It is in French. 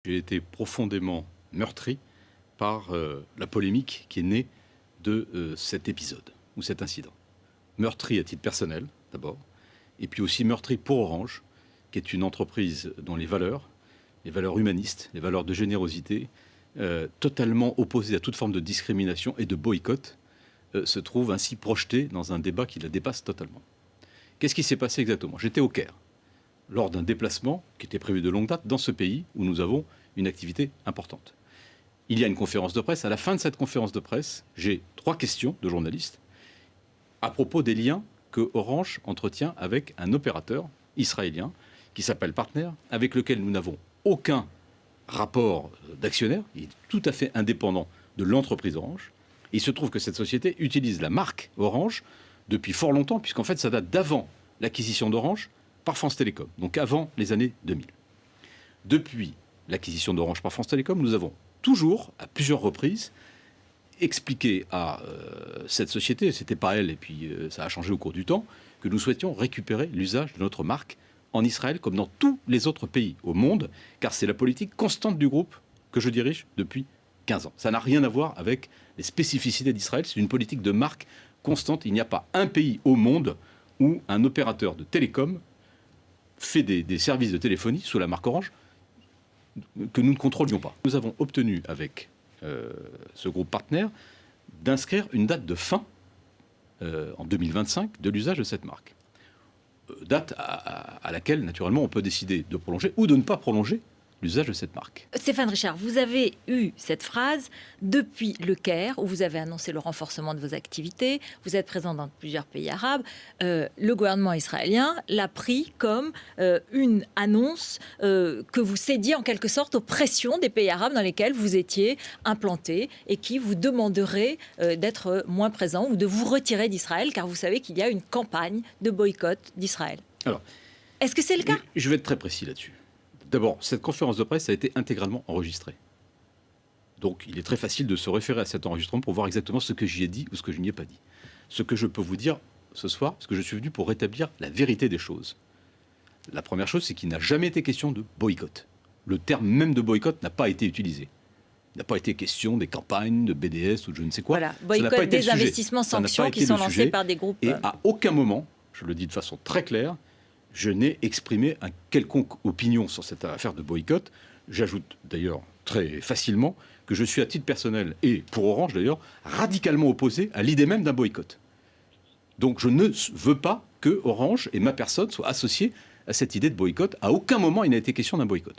J'ai été profondément meurtri par la polémique qui est née de cet épisode ou cet incident. Meurtri à titre personnel, d'abord, et puis aussi meurtri pour Orange, qui est une entreprise dont les valeurs humanistes, les valeurs de générosité, totalement opposées à toute forme de discrimination et de boycott, se trouvent ainsi projetées dans un débat qui la dépasse totalement. Qu'est-ce qui s'est passé exactement? J'étais au Caire, lors d'un déplacement qui était prévu de longue date dans ce pays où nous avons une activité importante. Il y a une conférence de presse. À la fin de cette conférence de presse, j'ai 3 questions de journalistes à propos des liens que Orange entretient avec un opérateur israélien qui s'appelle Partner, avec lequel nous n'avons aucun rapport d'actionnaire. Il est tout à fait indépendant de l'entreprise Orange. Il se trouve que cette société utilise la marque Orange depuis fort longtemps, puisqu'en fait ça date d'avant l'acquisition d'Orange par France Télécom, donc avant les années 2000. Depuis l'acquisition d'Orange par France Télécom, nous avons toujours, à plusieurs reprises, expliqué à cette société, c'était pas elle, et puis ça a changé au cours du temps, que nous souhaitions récupérer l'usage de notre marque en Israël comme dans tous les autres pays au monde, car c'est la politique constante du groupe que je dirige depuis 15 ans. Ça n'a rien à voir avec les spécificités d'Israël, c'est une politique de marque constante. Il n'y a pas un pays au monde où un opérateur de télécom fait des services de téléphonie sous la marque Orange que nous ne contrôlions pas. Nous avons obtenu avec ce groupe partenaire d'inscrire une date de fin en 2025 de l'usage de cette marque. Date à laquelle, naturellement, on peut décider de prolonger ou de ne pas prolonger l'usage de cette marque. Stéphane Richard, vous avez eu cette phrase depuis le Caire, où vous avez annoncé le renforcement de vos activités. Vous êtes présent dans plusieurs pays arabes. Le gouvernement israélien l'a pris comme une annonce que vous cédiez en quelque sorte aux pressions des pays arabes dans lesquels vous étiez implanté et qui vous demanderaient d'être moins présent ou de vous retirer d'Israël, car vous savez qu'il y a une campagne de boycott d'Israël. Alors, est-ce que c'est le cas? Je vais être très précis là-dessus. D'abord, cette conférence de presse a été intégralement enregistrée. Donc, il est très facile de se référer à cet enregistrement pour voir exactement ce que j'y ai dit ou ce que je n'y ai pas dit. Ce que je peux vous dire ce soir, parce que je suis venu pour rétablir la vérité des choses. La première chose, c'est qu'il n'a jamais été question de boycott. Le terme même de boycott n'a pas été utilisé. Il n'a pas été question des campagnes de BDS ou de je ne sais quoi. Voilà, boycott des investissements, sanctions qui sont lancés par des groupes. Et à aucun moment, je le dis de façon très claire, je n'ai exprimé une quelconque opinion sur cette affaire de boycott. J'ajoute d'ailleurs très facilement que je suis à titre personnel, et pour Orange d'ailleurs, radicalement opposé à l'idée même d'un boycott. Donc je ne veux pas que Orange et ma personne soient associés à cette idée de boycott. À aucun moment il n'a été question d'un boycott.